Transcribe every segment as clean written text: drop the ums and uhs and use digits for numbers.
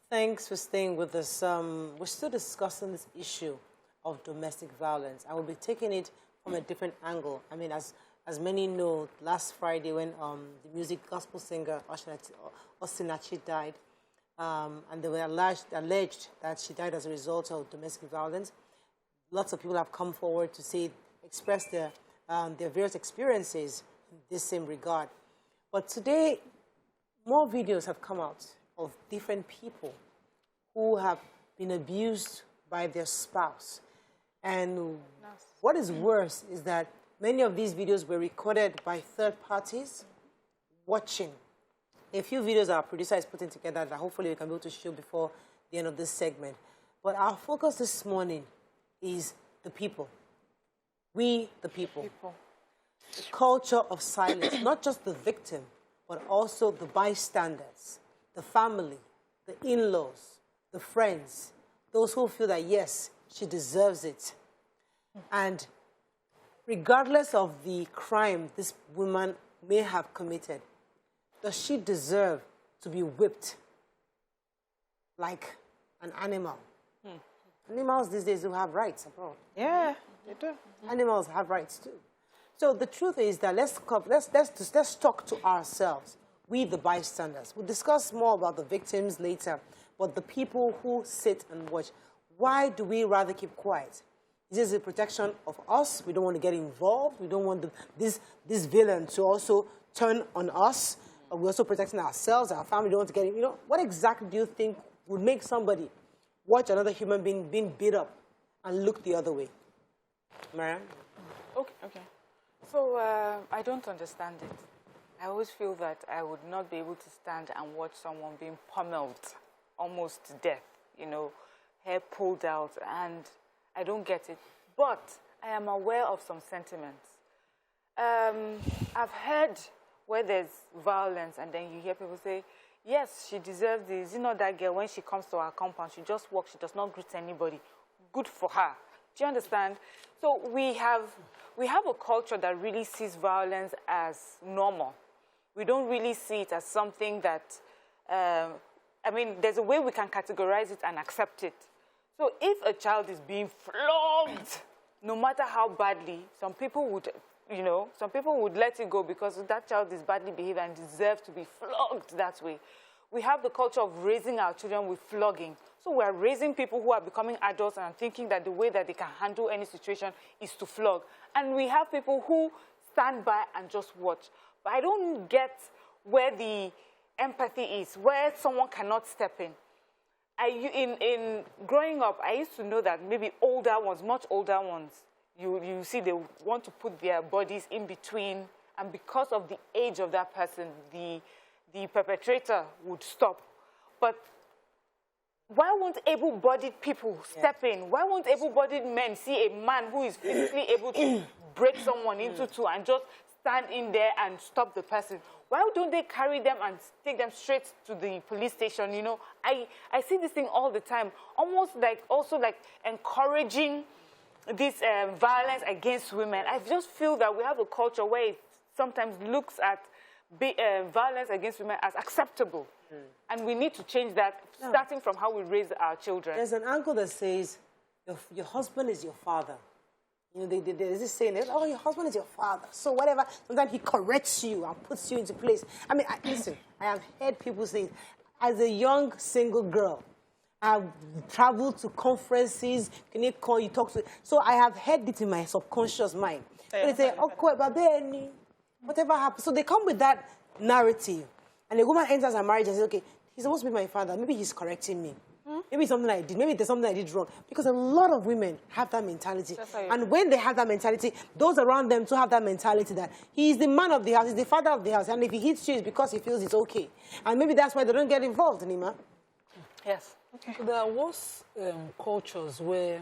Thanks for staying with us. We're still discussing this issue of domestic violence. I will be taking it from a different angle. I mean, as many know, last Friday when the music gospel singer Osinachi died, and they were alleged that she died as a result of domestic violence, lots of people have come forward to express their various experiences in this same regard. But today, more videos have come out of different people who have been abused by their spouse. And what is worse is that many of these videos were recorded by third parties watching. A few videos our producer is putting together that hopefully we can be able to show before the end of this segment. But our focus this morning is the people. We, the people. The culture of silence, not just the victim, but also the bystanders, the family, the in-laws, the friends, those who feel that, yes, she deserves it. And regardless of the crime this woman may have committed, does she deserve to be whipped like an animal? Animals these days do have rights abroad. Yeah, they do. Animals have rights too. So the truth is that let's talk to ourselves, we the bystanders. We'll discuss more about the victims later, but the people who sit and watch, why do we rather keep quiet? Is this a protection of us? We don't want to get involved. We don't want this villain to also turn on us. We're also protecting ourselves, our family. We don't want to get, what exactly do you think would make somebody watch another human being being beat up and look the other way? Mariam? Okay. So I don't understand it. I always feel that I would not be able to stand and watch someone being pummeled almost to death, hair pulled out, and I don't get it. But I am aware of some sentiments. I've heard where there's violence and then you hear people say, yes, she deserves this. That girl, when she comes to our compound, she just walks, she does not greet anybody. Good for her. Do you understand? So we have a culture that really sees violence as normal. We don't really see it as something that, there's a way we can categorize it and accept it. So if a child is being flogged, no matter how badly, some people would let it go because that child is badly behaved and deserves to be flogged that way. We have the culture of raising our children with flogging. So we're raising people who are becoming adults and thinking that the way that they can handle any situation is to flog. And we have people who stand by and just watch. But I don't get where the empathy is, where someone cannot step in. In growing up, I used to know that maybe older ones, much older ones, you see they want to put their bodies in between, and because of the age of that person, the perpetrator would stop. But why won't able-bodied people step in? Why won't able-bodied men see a man who is physically able to break someone into two and just stand in there and stop the person? Why don't they carry them and take them straight to the police station? I see this thing all the time, almost also like encouraging this violence against women. I just feel that we have a culture where it sometimes looks at violence against women as acceptable. And we need to change that, starting from how we raise our children. There's an angle that says, your husband is your father. There's this saying, oh, your husband is your father. So whatever, sometimes he corrects you and puts you into place. Listen, I have heard people say, as a young single girl, I've traveled to conferences, you talk to... So I have heard it in my subconscious mind. They say, okay, whatever happens. So they come with that narrative. And the woman enters her marriage and says, okay, he's supposed to be my father. Maybe he's correcting me. Maybe it's something I did. Maybe there's something I did wrong. Because a lot of women have that mentality. And when they have that mentality, those around them too have that mentality that he's the man of the house, he's the father of the house. And if he hits you, it's because he feels it's okay. And maybe that's why they don't get involved, Nima. Yes. Okay. So there was cultures where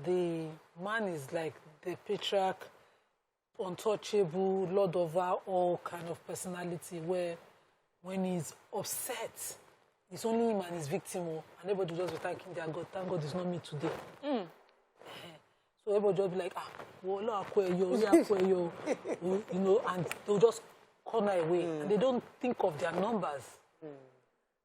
the man is like the patriarch, untouchable, lord over all kind of personality, where when he's upset, it's only him and his victim, and everybody just be thanking their God. Thank God it's not me today. So everybody just be like, and they'll just corner away. And they don't think of their numbers.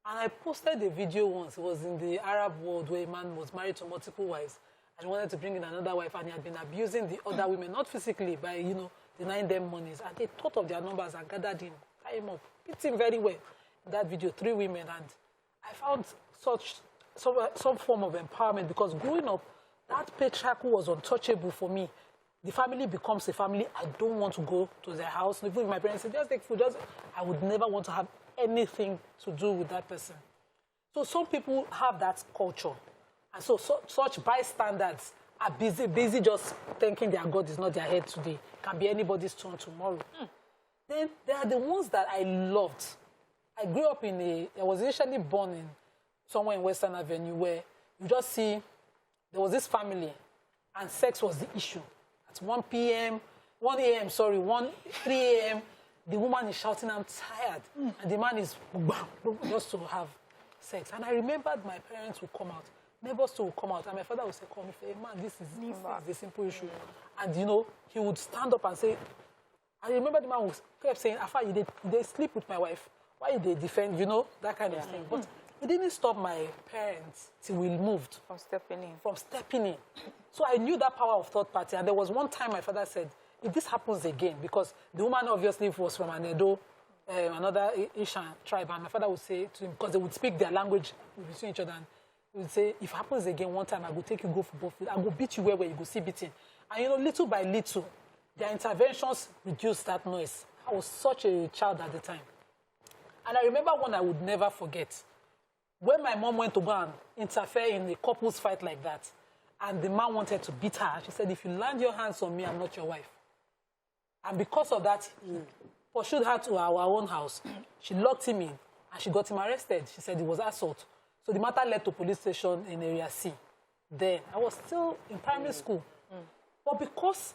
And I posted a video once. It was in the Arab world where a man was married to multiple wives and wanted to bring in another wife, and he had been abusing the other women, not physically, by, you know, denying them monies. And they thought of their numbers and gathered him, tie him up, beat him very well. In that video, 3 women. And I found some form of empowerment, because growing up, that patriarchy was untouchable for me. The family becomes a family. I don't want to go to their house. Even if my parents say, just take food, I would never want to have anything to do with that person. So some people have that culture. And so such bystanders are busy just thinking their God is not their head today. Can be anybody's turn tomorrow. Then there are the ones that I loved. I grew up I was initially born in somewhere in Western Avenue, where you just see there was this family and sex was the issue. At 1 3 a.m., the woman is shouting, I'm tired. And the man is just to have sex. And I remembered my parents would come out, neighbors too would come out, and my father would say, come, man, this is the simple issue. And, you know, he would stand up and say, I remember the man kept saying, Afa, they sleep with my wife. Why did they defend, you know, that kind of thing. But it didn't stop my parents till we moved. From stepping in. So I knew that power of third party. And there was one time my father said, if this happens again, because the woman obviously was from an Edo, another Asian tribe, and my father would say to him, because they would speak their language between each other, and he would say, if it happens again one time, I will take you go for both. I will beat you where you go see beating. And, you know, little by little, their interventions reduced that noise. I was such a child at the time. And I remember one I would never forget. When my mom went to go and interfere in a couple's fight like that, and the man wanted to beat her, she said, if you land your hands on me, I'm not your wife. And because of that, he pursued her to our own house. She locked him in, and she got him arrested. She said it was assault. So the matter led to police station in Area C. Then I was still in primary school. But because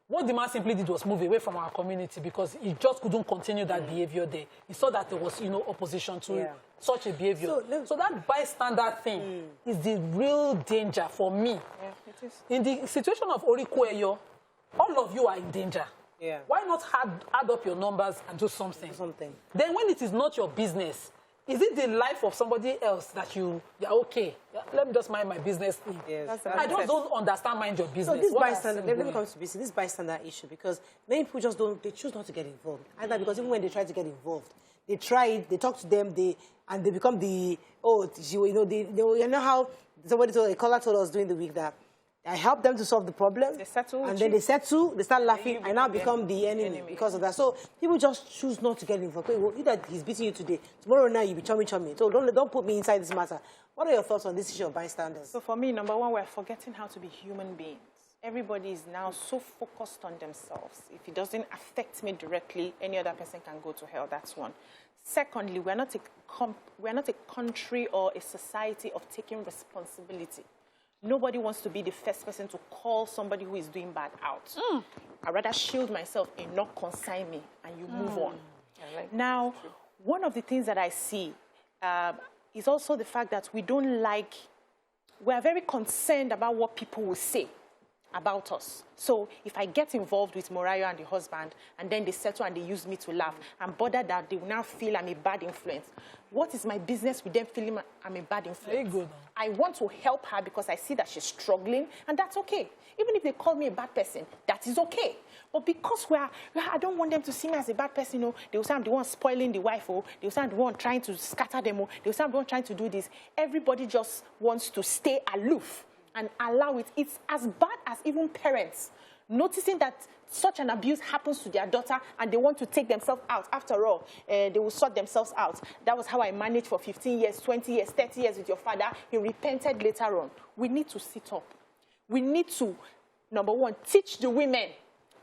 what the man simply did was move away from our community, because he just couldn't continue that behavior there. He saw that there was, you know, opposition to such a behavior. So that bystander thing is the real danger for me. Yeah, it is. In the situation of Orikueyo, all of you are in danger. Yeah. Why not add up your numbers and do something? Then when it is not your business, is it the life of somebody else that you're okay? Let me just mind my business thing. Yes. I just don't understand mind your business. So this bystander, let me come to this bystander issue, because many people just they choose not to get involved. Either because even when they try to get involved, they try it, they talk to them, they become the, you know how a caller told us during the week that I help them to solve the problem. They settle, and then they settle, they start laughing, and now become the enemy because of that. So people just choose not to get involved. Well, either he's beating you today, tomorrow night you'll be chummy. So don't put me inside this matter. What are your thoughts on this issue of bystanders? So for me, number one, we're forgetting how to be human beings. Everybody is now so focused on themselves. If it doesn't affect me directly, any other person can go to hell. That's one. Secondly, we're not a country or a society of taking responsibility. Nobody wants to be the first person to call somebody who is doing bad out. I'd rather shield myself and not consign me, and you move on. Now, one of the things that I see is also the fact that we are very concerned about what people will say about us. So if I get involved with Morayo and the husband, and then they settle and they use me to laugh, I'm bothered that they will now feel I'm a bad influence. What is my business with them feeling I'm a bad influence? Very good. I want to help her because I see that she's struggling, and that's okay. Even if they call me a bad person, that is okay. But because I don't want them to see me as a bad person, they will say I'm the one spoiling the wife, they will say I'm the one trying to scatter them, they will say I'm the one trying to do this. Everybody just wants to stay aloof and allow it. It's as bad as even parents noticing that such an abuse happens to their daughter and they want to take themselves out. After all, they will sort themselves out. That was how I managed for 15 years, 20 years, 30 years with your father. He repented later on. We need to sit up. We need to, number one, teach the women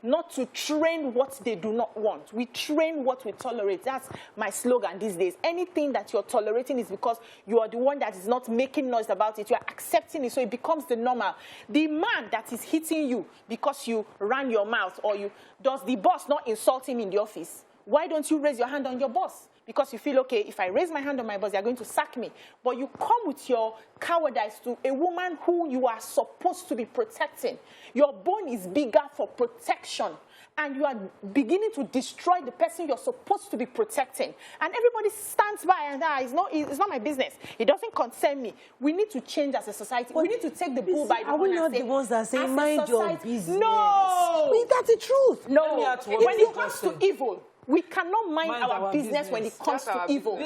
not to train what they do not want. We train what we tolerate. That's my slogan these days. Anything that you're tolerating is because you are the one that is not making noise about it. You are accepting it, so it becomes the normal. The man that is hitting you because you ran your mouth, or does the boss not insult him in the office? Why don't you raise your hand on your boss? because you feel, okay, if I raise my hand on my boss, they're going to sack me. But you come with your cowardice to a woman who you are supposed to be protecting. Your bone is bigger for protection. And you are beginning to destroy the person you're supposed to be protecting. And everybody stands by and it's not my business. It doesn't concern me. We need to change as a society. But we need to take the bull by the horn. Are we not the ones that say, mind your business? No! Wait, that's the truth. No. When it comes to evil, we cannot mind our business when it comes to evil.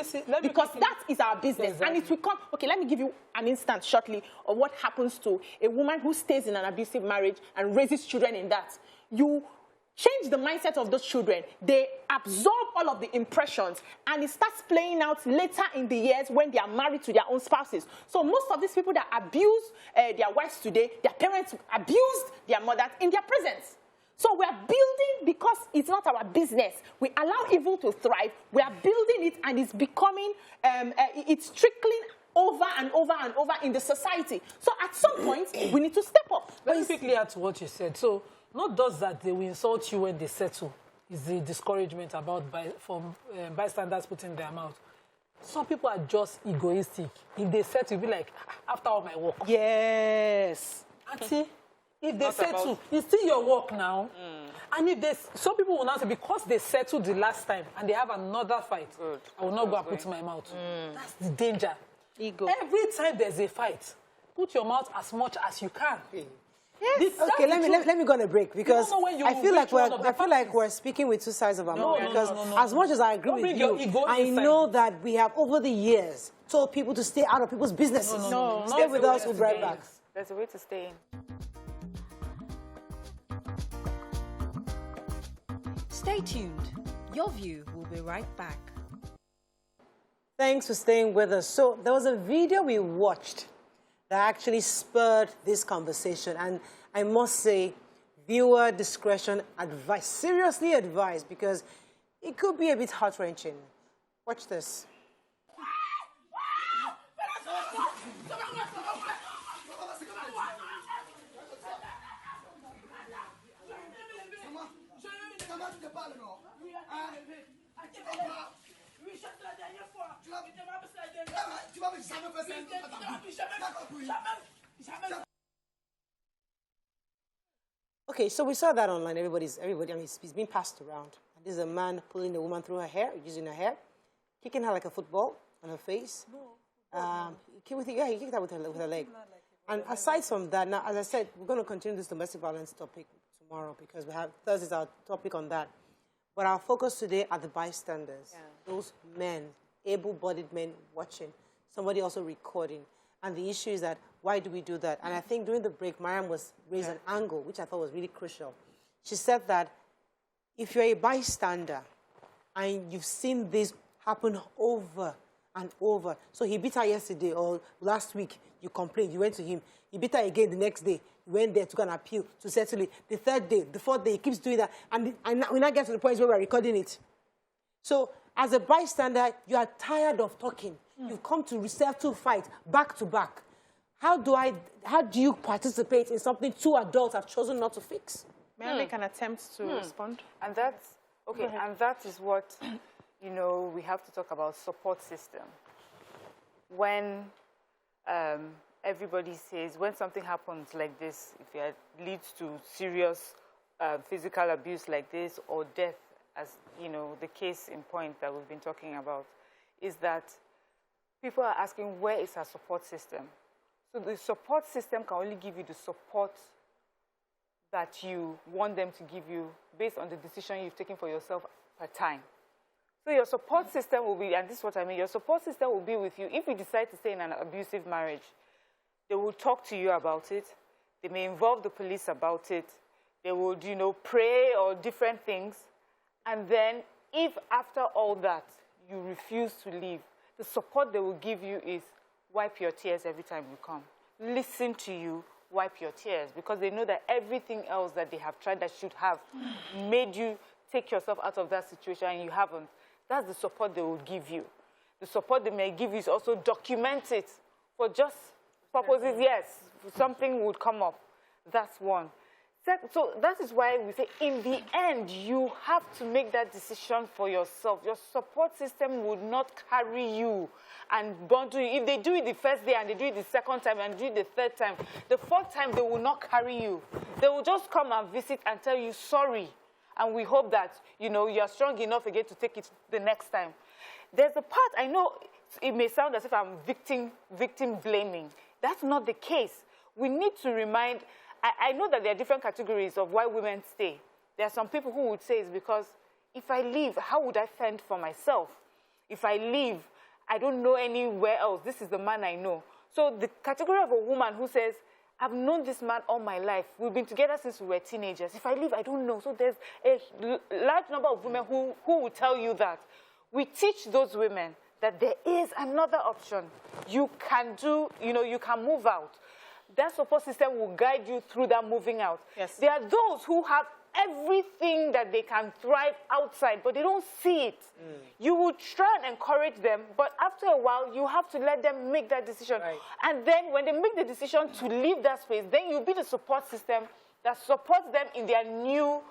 Because that is our business. Exactly. And it will come. Okay, let me give you an instance shortly of what happens to a woman who stays in an abusive marriage and raises children in that. You change the mindset of those children. They absorb all of the impressions, and it starts playing out later in the years when they are married to their own spouses. So most of these people that abuse their wives today, their parents abused their mothers in their presence. So we are building because it's not our business. We allow evil to thrive. We are building it, and it's becoming, it's trickling over and over and over in the society. So at some point, we need to step up. Let me quickly add to what you said. So not just that they will insult you when they settle, is the discouragement about bystanders putting their mouth. Some people are just egoistic. If they settle, you'll be like, after all my work. Yes. Auntie, if they settle, it's still your work now. And if some people will not say, because they settled the last time and they have another fight, I will not go and put my mouth. That's the danger. Ego. Every time there's a fight, put your mouth as much as you can. Yes. Okay, let me go on a break, because I feel like we're speaking with two sides of our mouth. Because as much as I agree with you, I know that we have over the years told people to stay out of people's businesses. No. Stay with us, we'll be right back. There's a way to stay in. Stay tuned. Your View will be right back. Thanks for staying with us. So there was a video we watched that actually spurred this conversation. And I must say, viewer discretion advised, seriously advised, because it could be a bit heart-wrenching. Watch this. Okay, so we saw that online. Everybody, I mean, it's being passed around. And this is a man pulling a woman through her hair, using her hair, kicking her like a football on her face. He kicked her with her leg. And aside from that, now, as I said, we're going to continue this domestic violence topic tomorrow, because we have Thursday's our topic on that. But our focus today are the bystanders, those men, able-bodied men watching, somebody also recording. And the issue is that, why do we do that? And I think during the break, Mariam raised an angle, which I thought was really crucial. She said that if you're a bystander and you've seen this happen over and over, so he beat her yesterday or last week, you complained, you went to him, he beat her again the next day, you went there to go and appeal to settle it. The third day, the fourth day, he keeps doing that. And we now get to the point where we're recording it. So as a bystander, you are tired of talking. You've come to settle fight back to back. How do you participate in something two adults have chosen not to fix? May I make an attempt to respond? And that's, okay, and that is what, you know, we have to talk about support system. When everybody says, when something happens like this, if it leads to serious physical abuse like this or death, as, you know, the case in point that we've been talking about, is that people are asking, where is our support system? So the support system can only give you the support that you want them to give you based on the decision you've taken for yourself per time. So your support system will be, and this is what I mean, your support system will be with you. If you decide to stay in an abusive marriage, they will talk to you about it. They may involve the police about it. They will, you know, pray or different things. And then if after all that you refuse to leave, the support they will give you is wipe your tears every time you come. Listen to you, wipe your tears, because they know that everything else that they have tried that should have made you take yourself out of that situation and you haven't. That's the support they will give you. The support they may give you is also document it for just purposes, yes, something would come up. That's one. So that is why we say, in the end, you have to make that decision for yourself. Your support system would not carry you and bundle you. If they do it the first day and they do it the second time and do it the third time, the fourth time they will not carry you. They will just come and visit and tell you sorry. And we hope that, you know, you're strong enough again to take it the next time. There's a part, I know it may sound as if I'm victim blaming. That's not the case. We need to remind, I know that there are different categories of why women stay. There are some people who would say it's because if I leave, how would I fend for myself? If I leave, I don't know anywhere else. This is the man I know. So the category of a woman who says, I've known this man all my life. We've been together since we were teenagers. If I leave, I don't know. So there's a large number of women who will tell you that. We teach those women that there is another option. You can do, you know, you can move out. That support system will guide you through that moving out. Yes. There are those who have everything that they can thrive outside, but they don't see it. You will try and encourage them, but after a while, you have to let them make that decision. Right. And then when they make the decision to leave that space, then you'll be the support system that supports them in their new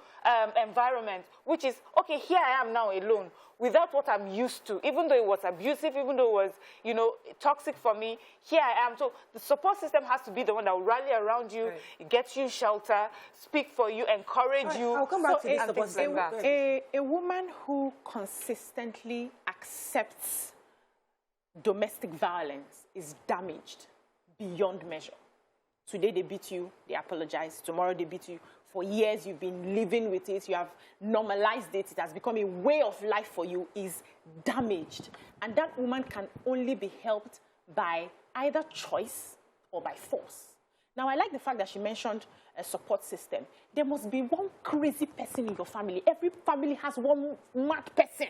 environment, which is, okay, here I am now alone, without what I'm used to. Even though it was abusive, even though it was, you know, toxic for me, here I am. So the support system has to be the one that will rally around you, get you shelter, speak for you, encourage you. I'll come back to this support system. like A woman who consistently accepts domestic violence is damaged beyond measure. Today they beat you, they apologize. Tomorrow they beat you. For years you've been living with it, you have normalized it, it has become a way of life for you, is damaged. And that woman can only be helped by either choice or by force. Now, I like the fact that she mentioned a support system. There must be one crazy person in your family. Every family has one mad person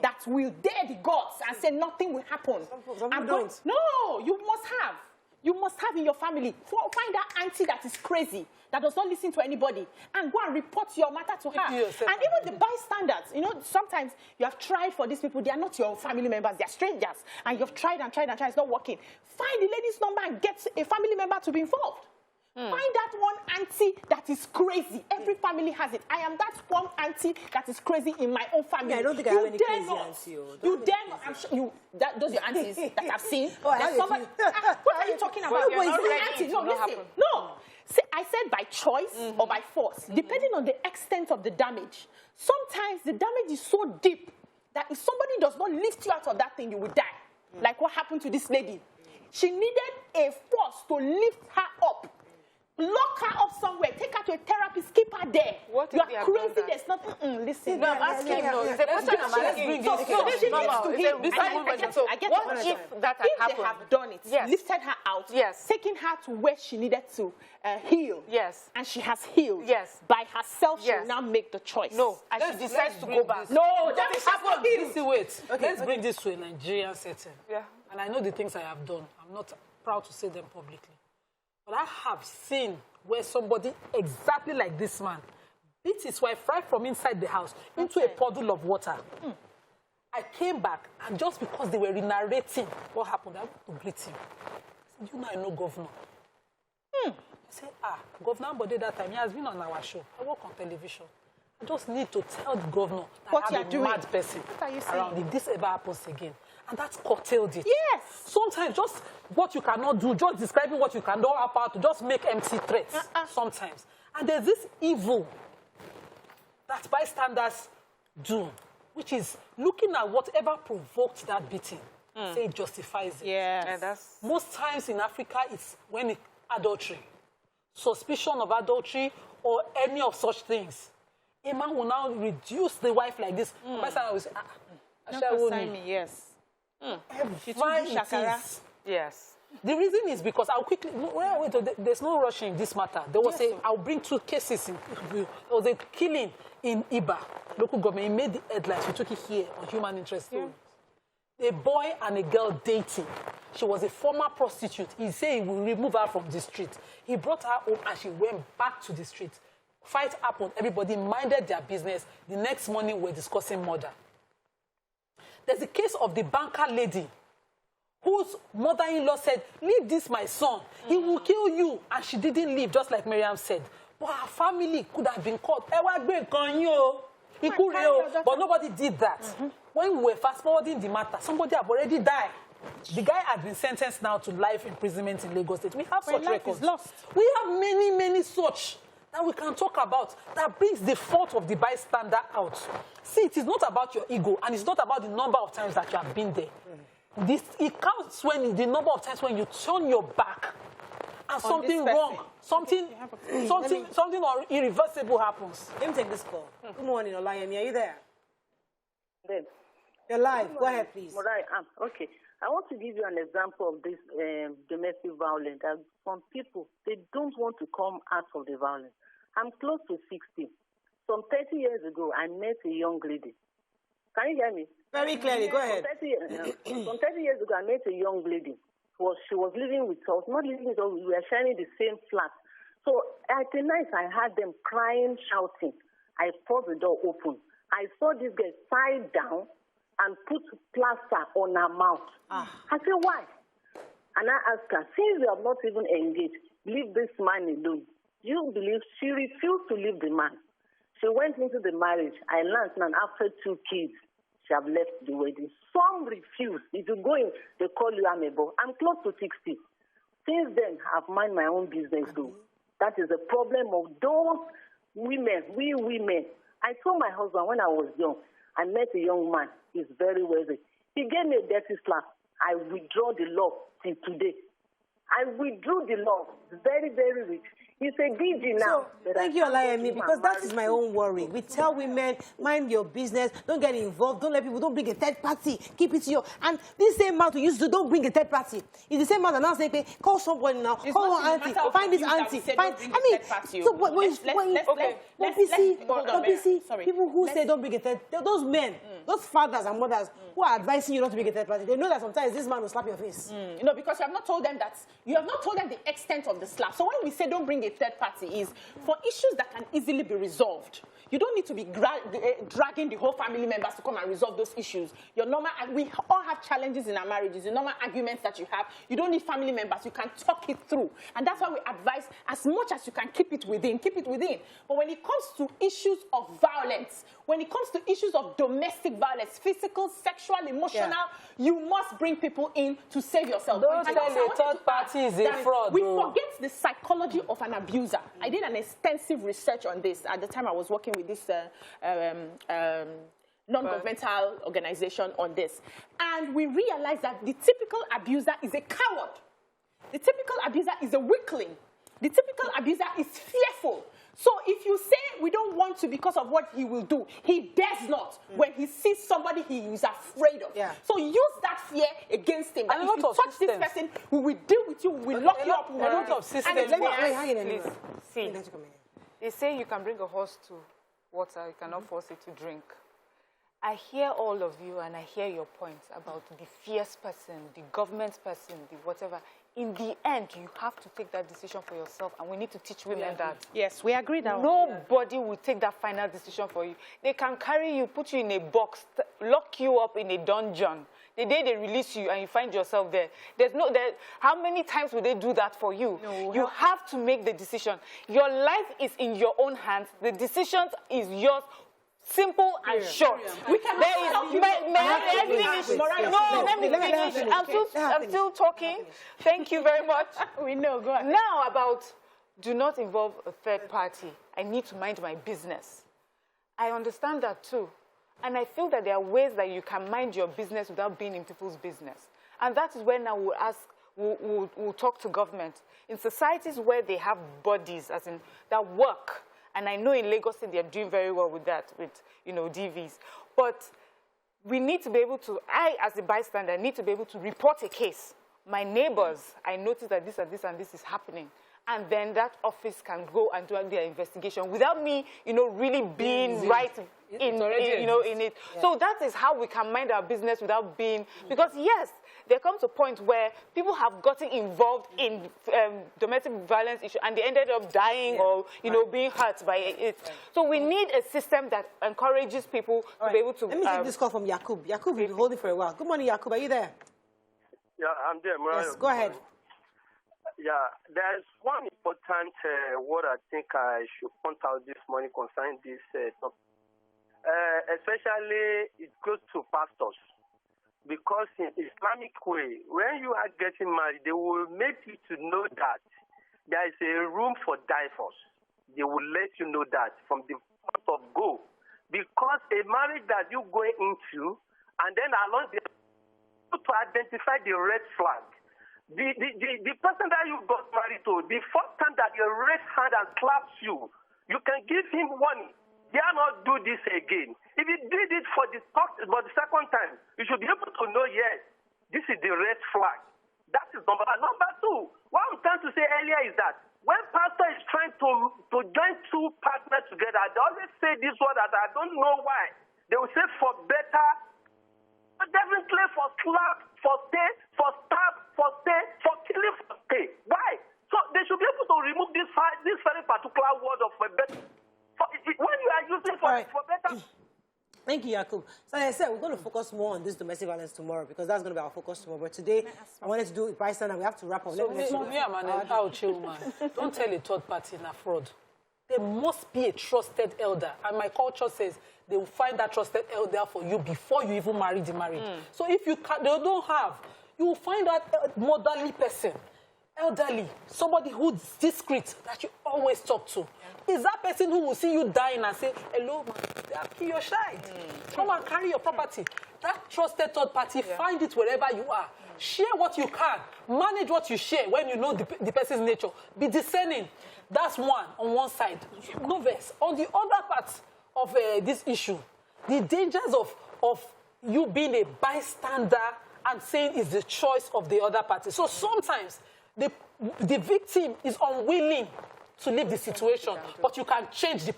that will dare the gods and say nothing will happen. Some don't. No, you must have. You must have in your family. Find that auntie that is crazy, that does not listen to anybody, and go and report your matter to her. And even the bystanders, you know, sometimes you have tried for these people, they are not your family members, they are strangers, and you've tried and tried and tried, it's not working. Find the lady's number and get a family member to be involved. Find that one auntie that is crazy. Every family has it. I am that one auntie that is crazy in my own family. Yeah, I don't think I have any crazy auntie. You dare not. I'm sure those are your aunties that I've seen. What are you talking about? Auntie. No, listen. No. See, I said by choice or by force, depending on the extent of the damage. Sometimes the damage is so deep that if somebody does not lift you out of that thing, you will die. Like what happened to this lady. She needed a force to lift her up. Lock her up somewhere. Take her to a therapist. Keep her there. What you are crazy. There's nothing. Listen. No, I'm asking. No, it's a question I'm asking. So she needs to heal. I get what if that had happened? If they have done it, lifted her out, taken her to where she needed to heal, and she has healed, by herself, she will now make the choice. No, and she decides to go back. No, that is happening. Wait. Let's bring this to a Nigerian setting. Yeah. And I know the things I have done. I'm not proud to say them publicly. But I have seen where somebody exactly like this man beat his wife right from inside the house into a puddle of water. I came back, and just because they were narrating what happened, I went to greet him. I said, you know, I know Governor. I said, Governor Bode that time, he has been on our show. I work on television. I just need to tell the governor that what I have a mad person around. If this ever happens again. And that's curtailed it. Yes. Sometimes just what you cannot do, just describing what you cannot have power to just make empty threats. Sometimes. And there's this evil that bystanders do, which is looking at whatever provoked that beating. Say it justifies it. Yes. Most times in Africa, it's when adultery, suspicion of adultery, or any of such things. A man will now reduce the wife like this. Bystander will say, yes. Yes. The reason is because I'll quickly, there's no rushing in this matter. There was I'll bring two cases. There was a killing in Iba, local government. He made the headlines. We took it here on Human Interest. A boy and a girl dating. She was a former prostitute. He said he will remove her from the street. He brought her home and she went back to the street. Fight happened. Everybody minded their business. The next morning, we're discussing murder. There's a case of the banker lady whose mother-in-law said, leave this, my son. He will kill you. And she didn't leave, just like Miriam said. But her family could have been caught. But nobody did that. When we were fast-forwarding the matter, somebody had already died. The guy had been sentenced now to life imprisonment in Lagos State. We have such records. Lost. We have many, many such that we can talk about that brings the fault of the bystander out. See, it is not about your ego, and it's not about the number of times that you have been there. It counts when the number of times when you turn your back and something wrong, something irreversible happens. Let me take this call. Good morning, Olayemi. Are you there? Then. You're live. Go ahead, please. Okay. I want to give you an example of this domestic violence. Some people, they don't want to come out of the violence. I'm close to 60. Some 30 years ago, I met a young lady. Can you hear me? Very clearly. Go ahead. Some 30 years ago, I met a young lady. She was living with us, not living with us, we were sharing the same flat. So at the night, I heard them crying, shouting. I forced the door open. I saw this girl side down and put plaster on her mouth. I said, why? And I asked her, since you have not even engaged, leave this man alone. You believe she refused to leave the man. She went into the marriage. I learned, and after 2 kids, she have left the wedding. Some refuse. If you go in, they call you amiable. I'm close to 60. Since then, I've mind my own business too. That is the problem of those women, we women. I told my husband when I was young, I met a young man. He's very wealthy. He gave me a dirty slap. I withdraw the law till today. I withdrew the law. Very, very rich. He's a DG now. So, thank you, Olayemi, because that is my own worry. We tell women, mind your business, don't get involved, don't let people, don't bring a third party, keep it to you. And this same man who used to don't bring a third party. It's the same man that now saying, call somebody now, call her auntie, find this auntie. So people who say don't bring a third, those men, those fathers and mothers who are advising you not to bring a third party, they know that sometimes this man will slap your face. You know, because you have not told them that, you have not told them the extent of the slap. So when we say don't bring a third party is for issues that can easily be resolved. You don't need to be dragging the whole family members to come and resolve those issues. Your normal, we all have challenges in our marriages, the normal arguments that you have. You don't need family members. You can talk it through. And that's why we advise as much as you can keep it within, keep it within. But when it comes to issues of violence, when it comes to issues of domestic violence, physical, sexual, emotional, you must bring people in to save yourself. Don't tell a third party is a fraud. We forget the psychology of an abuser. I did an extensive research on this at the time I was working with this non-governmental organization on this. And we realized that the typical abuser is a coward. The typical abuser is a weakling. The typical abuser is fearful. So if you say we don't want to because of what he will do, he dares not when he sees somebody he is afraid of. So use that fear against him. And if you touch this person, we will deal with you, we will lock you up. A lot of systems. See, they say you can bring a horse to water, you cannot force it to drink. I hear all of you and I hear your points about the fierce person, the government person, the whatever. In the end, you have to take that decision for yourself, and we need to teach women that. Yes, we agree now. Nobody will take that final decision for you. They can carry you, put you in a box, lock you up in a dungeon. The day they release you and you find yourself there, how many times will they do that for you? No, you have to make the decision. Your life is in your own hands. The decision is yours. Simple and short. We can I'm still talking. Thank you very much. We know. Go ahead. Now about do not involve a third party. I need to mind my business. I understand that too. And I feel that there are ways that you can mind your business without being in people's business. And that is when I will ask, we'll talk to government. In societies where they have bodies, as in that work, and I know in Lagos State they're doing very well with that, with, DVs. But we need to be able to, I as a bystander, need to be able to report a case. My neighbors, I noticed that this and this and this is happening. And then that office can go and do their investigation without me, really being right in it. Yeah. So that is how we can mind our business without being, because yes, there comes a point where people have gotten involved in domestic violence issue and they ended up dying or, being hurt by it. Right. So we need a system that encourages people to be able to... Let me take this call from Yakub. Yakub, you've been holding for a while. Good morning, Yakub. Are you there? Yeah, I'm there. Yes, go ahead. Yeah, there's one important word I think I should point out this morning concerning this topic. Especially it goes to pastors. Because in Islamic way, when you are getting married, they will make you to know that there is a room for divorce. They will let you know that from the point of go. Because a marriage that you're going into, and then along the to identify the red flag. The person that you got married to, the first time that he raised hand and claps you, you can give him warning. Dare not do this again. If you did it for the second time, you should be able to know, yes, this is the red flag. That is number one. Number two, what I'm trying to say earlier is that when pastor is trying to join two partners together, they always say this word that I don't know why. They will say for better, but definitely for slap, for stay, for stab, for stay, for killing, for stay. Why? So they should be able to remove this very particular word of for better. When you are using for better. Thank you, Yakub. So as I said, we're going to focus more on this domestic violence tomorrow because that's going to be our focus tomorrow. But today, I wanted to do it bystander. We have to wrap up. So don't tell a third party in a fraud. There must be a trusted elder. And my culture says they will find that trusted elder for you before you even marry the married. So if you they don't have, you will find that motherly person, elderly, somebody who's discreet that you always talk to. Is that person who will see you dying and say, hello, man, kill your child. Come and carry your property. That trusted third party, find it wherever you are. Share what you can. Manage what you share when you know the person's nature. Be discerning. That's one on one side. No verse. On the other part of this issue, the dangers of you being a bystander and saying it's the choice of the other party. So sometimes the victim is unwilling to leave the situation, but you can change the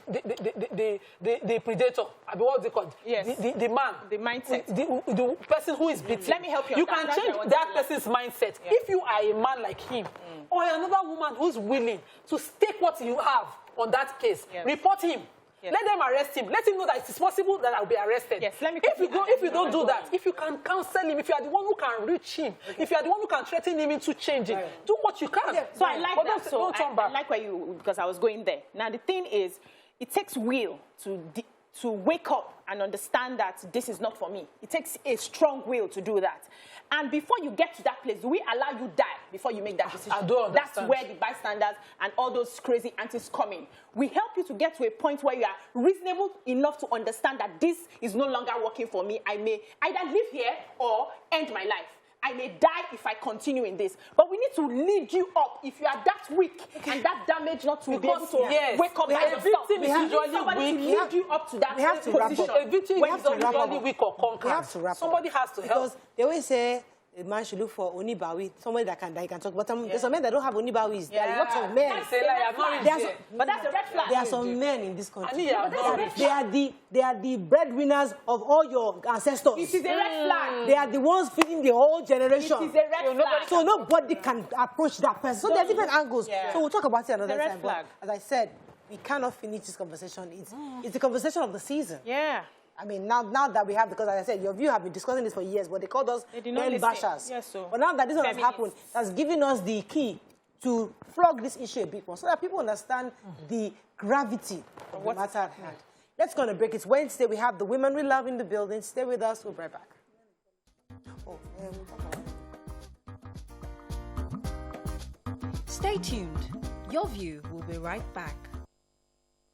predator. I mean, what's it called? Yes. The man. The mindset. The person who is beaten. Let me help you. You can change that person's mindset. Yeah. If you are a man like him, or another woman who's willing to stake what you have on that case, report him. Yes. Let them arrest him. Let him know that it is possible that I'll be arrested. Yes, let me if you don't do that, if you can counsel him, if you are the one who can reach him, if you are the one who can threaten him into changing, do what you can. Yeah. So I like that. So I like where you, because I was going there. Now the thing is, it takes will to wake up and understand that this is not for me. It takes a strong will to do that. And before you get to that place, do we allow you die before you make that decision? I do understand. That's where the bystanders and all those crazy aunties come in. We help you to get to a point where you are reasonable enough to understand that this is no longer working for me. I may either live here or end my life. I may die if I continue in this. But we need to lead you up if you are that weak and that damaged not to be able to wake up by yourself. Victim is usually weak. Lead you up to that position. A victim is usually weak or conquered. Somebody has to help. Because they always say a man should look for Onibawi, somebody that can talk. But there's some men that don't have Onibawis. There are lots of men. But that's a red flag. There are some men in this country. They are the breadwinners of all your ancestors. It is a red flag. They are the ones feeding the whole generation. It is a red flag. So nobody can approach that person. So there are different angles. So we'll talk about it another time. But as I said, we cannot finish this conversation. It's the conversation of the season. Yeah. I mean, now that we have, because as I said, your view have been discussing this for years, but they called us men bashers. Yes, so. But now that this one has happened, that's given us the key to flog this issue a bit more, so that people understand the gravity of the matter at hand. Let's go on a break. It's Wednesday. We have the women we love in the building. Stay with us. We'll be right back. Stay tuned. Your View will be right back.